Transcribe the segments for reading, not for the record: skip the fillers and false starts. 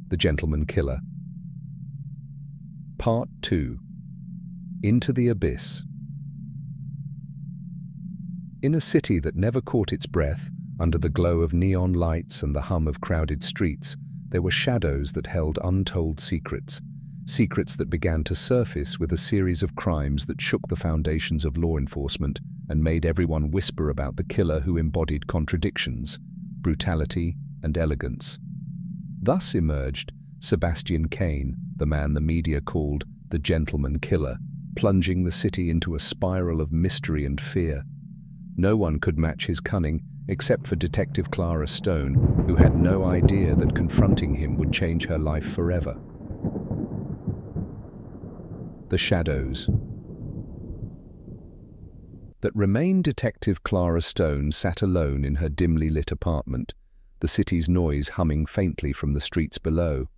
The Gentleman Killer. Part 2. Into the Abyss. In a city that never caught its breath, under the glow of neon lights and the hum of crowded streets, there were shadows that held untold secrets. Secrets that began to surface with a series of crimes that shook the foundations of law enforcement and made everyone whisper about the killer who embodied contradictions, brutality, and elegance. Thus emerged Sebastian Cain, the man the media called the Gentleman Killer, plunging the city into a spiral of mystery and fear. No one could match his cunning except for Detective Clara Stone, who had no idea that confronting him would change her life forever. The shadows that remained. Detective Clara Stone sat alone in her dimly lit apartment, the city's noise humming faintly from the streets below.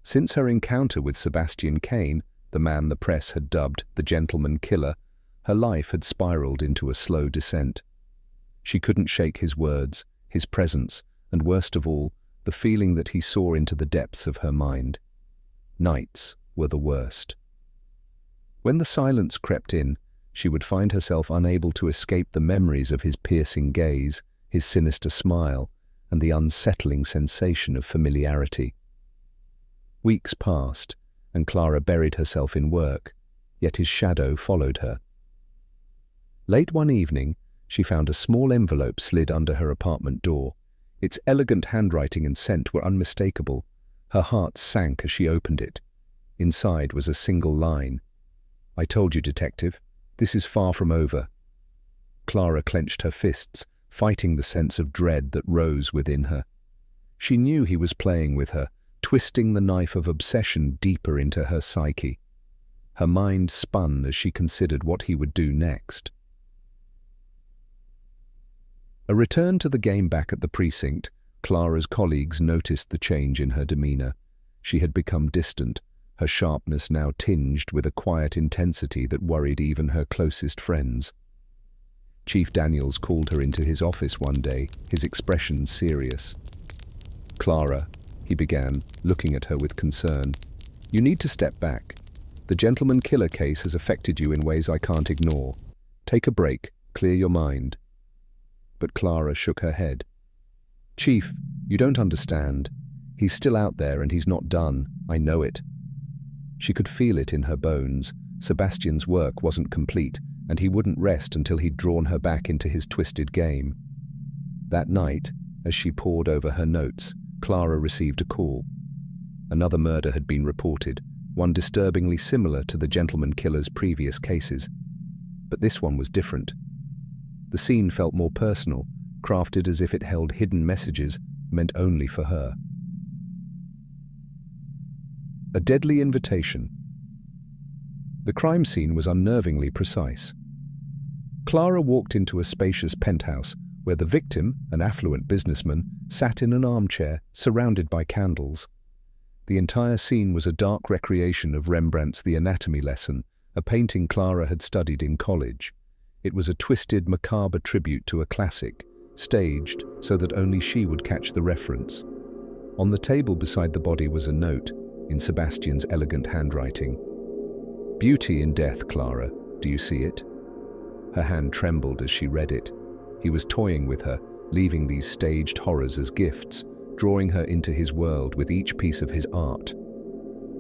Since her encounter with Sebastian Cain, the man the press had dubbed the Gentleman Killer, her life had spiraled into a slow descent. She couldn't shake his words, his presence, and worst of all, the feeling that he saw into the depths of her mind. Nights were the worst. When the silence crept in, she would find herself unable to escape the memories of his piercing gaze, his sinister smile, and the unsettling sensation of familiarity. Weeks passed, and Clara buried herself in work, yet his shadow followed her. Late one evening, she found a small envelope slid under her apartment door. Its elegant handwriting and scent were unmistakable. Her heart sank as she opened it. Inside was a single line. "I told you, detective, this is far from over." Clara clenched her fists, fighting the sense of dread that rose within her. She knew he was playing with her, twisting the knife of obsession deeper into her psyche. Her mind spun as she considered what he would do next. A return to the game back at the precinct, Clara's colleagues noticed the change in her demeanor. She had become distant, her sharpness now tinged with a quiet intensity that worried even her closest friends. Chief Daniels called her into his office one day, his expression serious. "Clara," he began, looking at her with concern, "you need to step back. The Gentleman Killer case has affected you in ways I can't ignore. Take a break, clear your mind." But Clara shook her head. "Chief, you don't understand. He's still out there and he's not done. I know it." She could feel it in her bones. Sebastian's work wasn't complete, and he wouldn't rest until he'd drawn her back into his twisted game. That night, as she pored over her notes, Clara received a call. Another murder had been reported, one disturbingly similar to the Gentleman Killer's previous cases. But this one was different. The scene felt more personal, crafted as if it held hidden messages meant only for her. A deadly invitation. The crime scene was unnervingly precise. Clara walked into a spacious penthouse where the victim, an affluent businessman, sat in an armchair surrounded by candles. The entire scene was a dark recreation of Rembrandt's The Anatomy Lesson, a painting Clara had studied in college. It was a twisted, macabre tribute to a classic, staged so that only she would catch the reference. On the table beside the body was a note, in Sebastian's elegant handwriting. "Beauty in death, Clara. Do you see it?" Her hand trembled as she read it. He was toying with her, leaving these staged horrors as gifts, drawing her into his world with each piece of his art.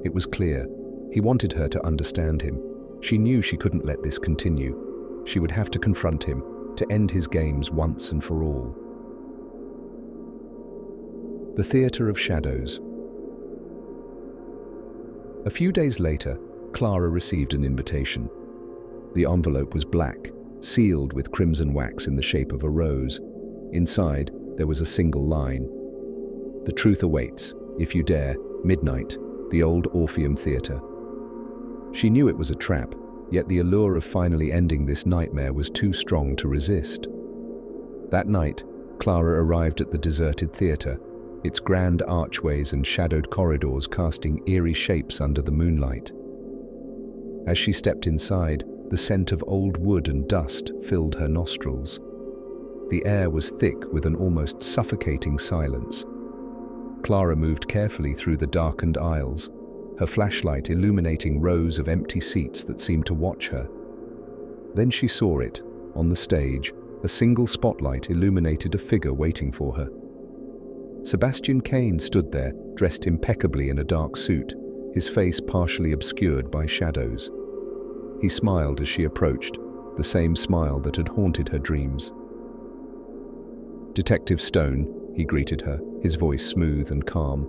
It was clear. He wanted her to understand him. She knew she couldn't let this continue. She would have to confront him, to end his games once and for all. The Theatre of Shadows. A few days later, Clara received an invitation. The envelope was black, sealed with crimson wax in the shape of a rose. Inside, there was a single line. "The truth awaits, if you dare, midnight, the old Orpheum Theatre." She knew it was a trap, yet the allure of finally ending this nightmare was too strong to resist. That night, Clara arrived at the deserted theatre, its grand archways and shadowed corridors casting eerie shapes under the moonlight. As she stepped inside, the scent of old wood and dust filled her nostrils. The air was thick with an almost suffocating silence. Clara moved carefully through the darkened aisles, her flashlight illuminating rows of empty seats that seemed to watch her. Then she saw it, on the stage, a single spotlight illuminated a figure waiting for her. Sebastian Kane stood there, dressed impeccably in a dark suit, his face partially obscured by shadows. He smiled as she approached, the same smile that had haunted her dreams. "Detective Stone," he greeted her, his voice smooth and calm.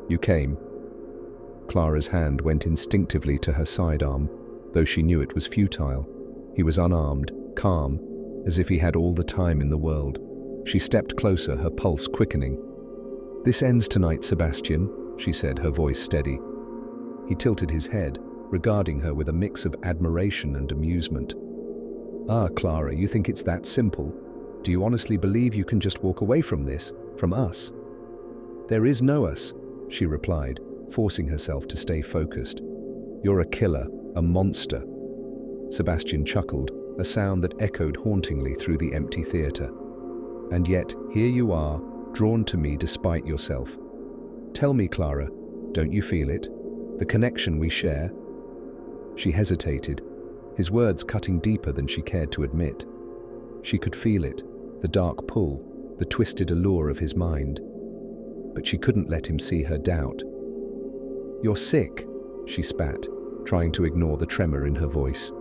"You came." Clara's hand went instinctively to her sidearm, though she knew it was futile. He was unarmed, calm, as if he had all the time in the world. She stepped closer, her pulse quickening. "This ends tonight, Sebastian," she said, her voice steady. He tilted his head, regarding her with a mix of admiration and amusement. "Ah, Clara, you think it's that simple? Do you honestly believe you can just walk away from this, from us?" "There is no us," she replied, forcing herself to stay focused. "You're a killer, a monster." Sebastian chuckled, a sound that echoed hauntingly through the empty theatre. "And yet, here you are, drawn to me despite yourself. Tell me, Clara, don't you feel it? The connection we share?" She hesitated, his words cutting deeper than she cared to admit. She could feel it, the dark pull, the twisted allure of his mind. But she couldn't let him see her doubt. "You're sick," she spat, trying to ignore the tremor in her voice.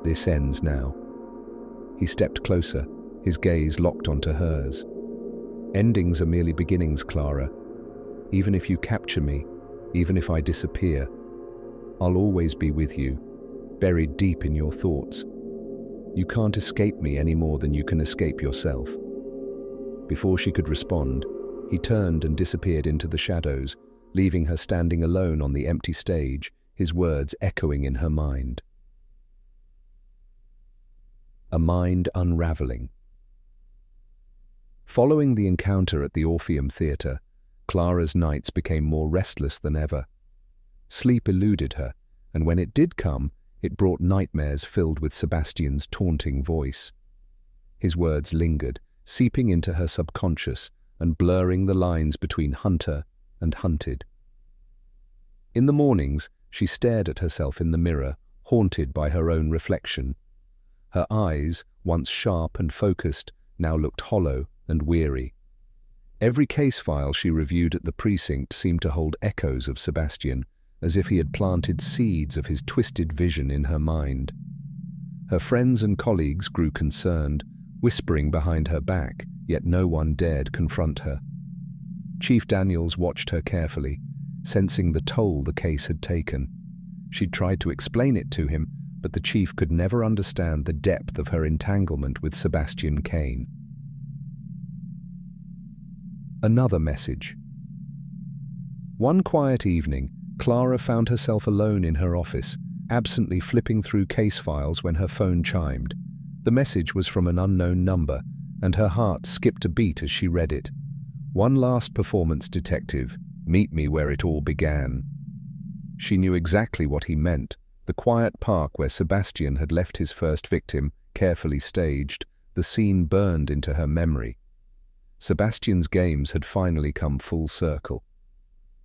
"This ends now." He stepped closer, his gaze locked onto hers. "Endings are merely beginnings, Clara. Even if you capture me, even if I disappear, I'll always be with you, buried deep in your thoughts. You can't escape me any more than you can escape yourself." Before she could respond, he turned and disappeared into the shadows, leaving her standing alone on the empty stage, his words echoing in her mind. A mind unraveling. Following the encounter at the Orpheum Theatre, Clara's nights became more restless than ever. Sleep eluded her, and when it did come, it brought nightmares filled with Sebastian's taunting voice. His words lingered, seeping into her subconscious and blurring the lines between hunter and hunted. In the mornings, she stared at herself in the mirror, haunted by her own reflection. Her eyes, once sharp and focused, now looked hollow and weary. Every case file she reviewed at the precinct seemed to hold echoes of Sebastian, as if he had planted seeds of his twisted vision in her mind. Her friends and colleagues grew concerned, whispering behind her back, yet no one dared confront her. Chief Daniels watched her carefully, sensing the toll the case had taken. She'd tried to explain it to him, but the chief could never understand the depth of her entanglement with Sebastian Kane. Another message. One quiet evening, Clara found herself alone in her office, absently flipping through case files when her phone chimed. The message was from an unknown number, and her heart skipped a beat as she read it. "One last performance, detective. Meet me where it all began." She knew exactly what he meant. The quiet park where Sebastian had left his first victim, carefully staged, the scene burned into her memory. Sebastian's games had finally come full circle.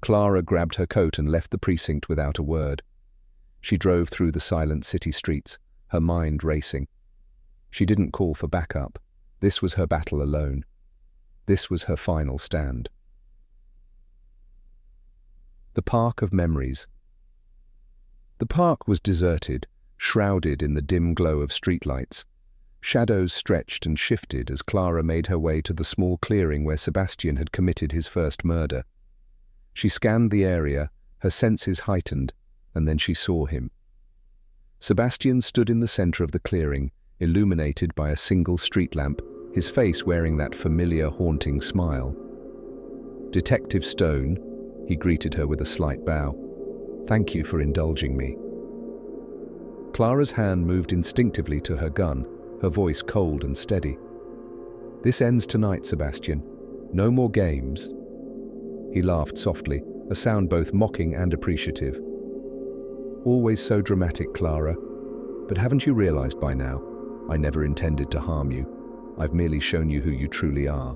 Clara grabbed her coat and left the precinct without a word. She drove through the silent city streets, her mind racing. She didn't call for backup. This was her battle alone. This was her final stand. The Park of Memories. The park was deserted, shrouded in the dim glow of streetlights. Shadows stretched and shifted as Clara made her way to the small clearing where Sebastian had committed his first murder. She scanned the area, her senses heightened, and then she saw him. Sebastian stood in the center of the clearing, illuminated by a single street lamp, his face wearing that familiar, haunting smile. "Detective Stone," he greeted her with a slight bow. "Thank you for indulging me." Clara's hand moved instinctively to her gun, her voice cold and steady. "This ends tonight, Sebastian. No more games." He laughed softly, a sound both mocking and appreciative. "Always so dramatic, Clara. But haven't you realized by now? I never intended to harm you. I've merely shown you who you truly are."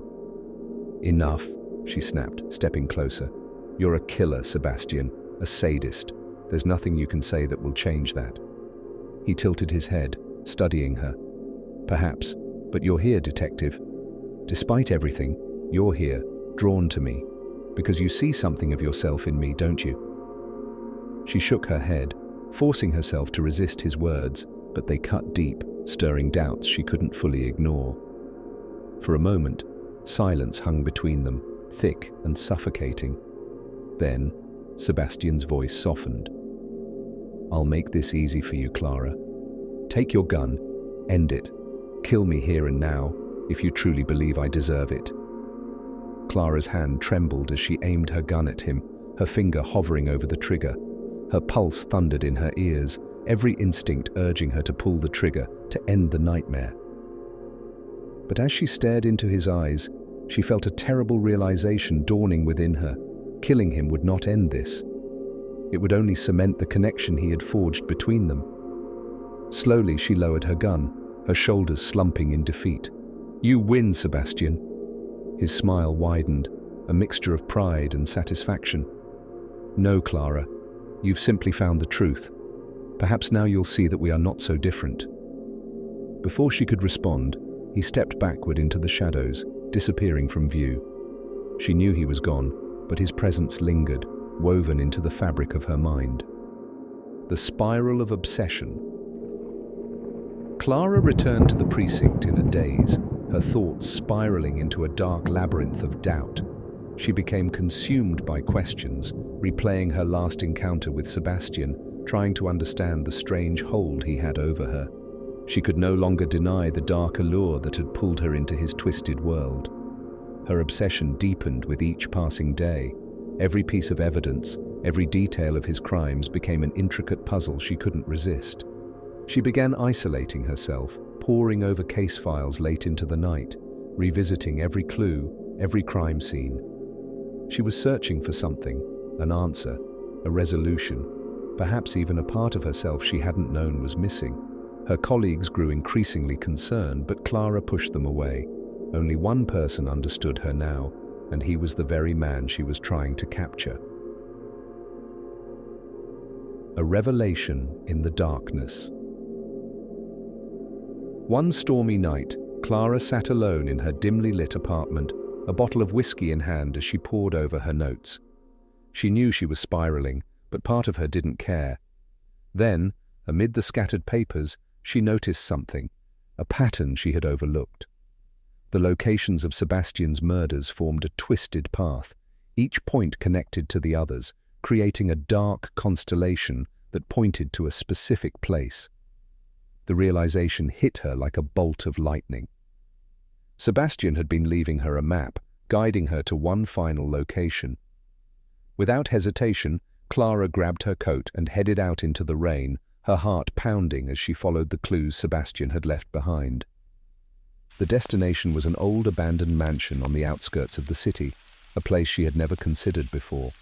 "Enough," she snapped, stepping closer. "You're a killer, Sebastian, a sadist. There's nothing you can say that will change that." He tilted his head, studying her. "Perhaps, but you're here, detective. Despite everything, you're here, drawn to me, because you see something of yourself in me, don't you?" She shook her head, forcing herself to resist his words, but they cut deep, stirring doubts she couldn't fully ignore. For a moment, silence hung between them, thick and suffocating. Then, Sebastian's voice softened. "I'll make this easy for you, Clara. Take your gun, end it. Kill me here and now, if you truly believe I deserve it." Clara's hand trembled as she aimed her gun at him, her finger hovering over the trigger. Her pulse thundered in her ears, every instinct urging her to pull the trigger, to end the nightmare. But as she stared into his eyes, she felt a terrible realization dawning within her. Killing him would not end this. It would only cement the connection he had forged between them. Slowly she lowered her gun, her shoulders slumping in defeat. "You win, Sebastian." His smile widened, a mixture of pride and satisfaction. "No, Clara, you've simply found the truth. Perhaps now you'll see that we are not so different." Before she could respond, he stepped backward into the shadows, disappearing from view. She knew he was gone, but his presence lingered, woven into the fabric of her mind. The spiral of obsession. Clara returned to the precinct in a daze, her thoughts spiraling into a dark labyrinth of doubt. She became consumed by questions, replaying her last encounter with Sebastian, trying to understand the strange hold he had over her. She could no longer deny the dark allure that had pulled her into his twisted world. Her obsession deepened with each passing day. Every piece of evidence, every detail of his crimes became an intricate puzzle she couldn't resist. She began isolating herself, poring over case files late into the night, revisiting every clue, every crime scene. She was searching for something, an answer, a resolution, perhaps even a part of herself she hadn't known was missing. Her colleagues grew increasingly concerned, but Clara pushed them away. Only one person understood her now, and he was the very man she was trying to capture. A revelation in the darkness. One stormy night, Clara sat alone in her dimly lit apartment, a bottle of whiskey in hand as she pored over her notes. She knew she was spiraling, but part of her didn't care. Then, amid the scattered papers, she noticed something, a pattern she had overlooked. The locations of Sebastian's murders formed a twisted path, each point connected to the others, creating a dark constellation that pointed to a specific place. The realization hit her like a bolt of lightning. Sebastian had been leaving her a map, guiding her to one final location. Without hesitation, Clara grabbed her coat and headed out into the rain, her heart pounding as she followed the clues Sebastian had left behind. The destination was an old abandoned mansion on the outskirts of the city, a place she had never considered before.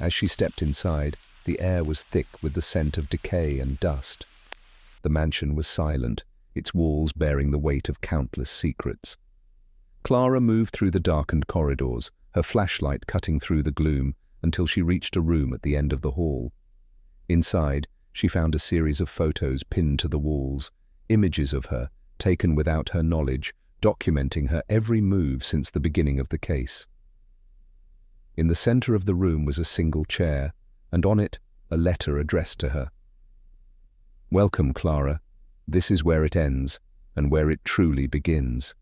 As she stepped inside, the air was thick with the scent of decay and dust. The mansion was silent, its walls bearing the weight of countless secrets. Clara moved through the darkened corridors, her flashlight cutting through the gloom until she reached a room at the end of the hall. Inside, she found a series of photos pinned to the walls, images of her, taken without her knowledge, documenting her every move since the beginning of the case. In the center of the room was a single chair, and on it, a letter addressed to her. "Welcome, Clara. This is where it ends, and where it truly begins."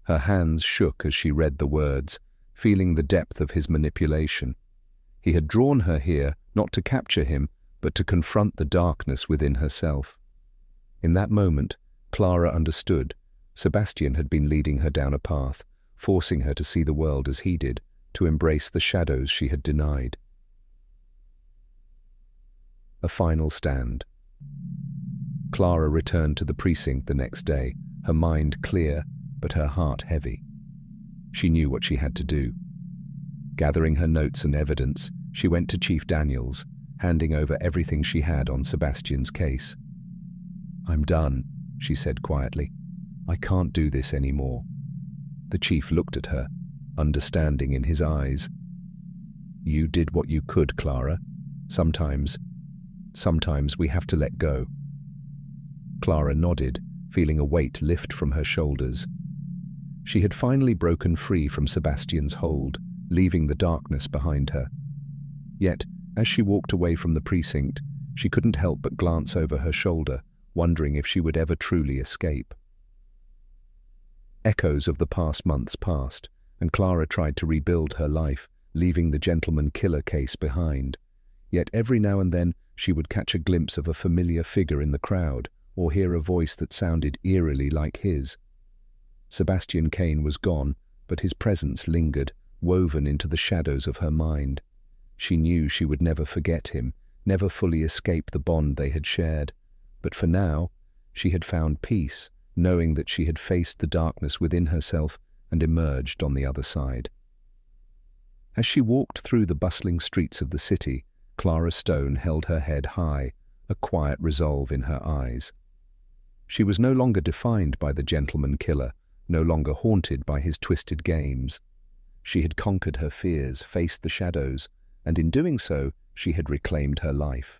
Her hands shook as she read the words, feeling the depth of his manipulation. He had drawn her here, not to capture him, but to confront the darkness within herself. In that moment, Clara understood. Sebastian had been leading her down a path, forcing her to see the world as he did, to embrace the shadows she had denied. A final stand. Clara returned to the precinct the next day, her mind clear, but her heart heavy. She knew what she had to do. Gathering her notes and evidence, she went to Chief Daniels, handing over everything she had on Sebastian's case. "I'm done," she said quietly. "I can't do this anymore." The chief looked at her. understanding in his eyes. "You did what you could, Clara. Sometimes we have to let go." Clara nodded, feeling a weight lift from her shoulders. She had finally broken free from Sebastian's hold, leaving the darkness behind her. Yet, as she walked away from the precinct, she couldn't help but glance over her shoulder, wondering if she would ever truly escape. Echoes of the past months passed, and Clara tried to rebuild her life, leaving the gentleman killer case behind. Yet every now and then she would catch a glimpse of a familiar figure in the crowd, or hear a voice that sounded eerily like his. Sebastian Kane was gone, but his presence lingered, woven into the shadows of her mind. She knew she would never forget him, never fully escape the bond they had shared. But for now, she had found peace, knowing that she had faced the darkness within herself and emerged on the other side. As she walked through the bustling streets of the city, Clara Stone held her head high, a quiet resolve in her eyes. She was no longer defined by the gentleman killer, no longer haunted by his twisted games. She had conquered her fears, faced the shadows, and in doing so, she had reclaimed her life.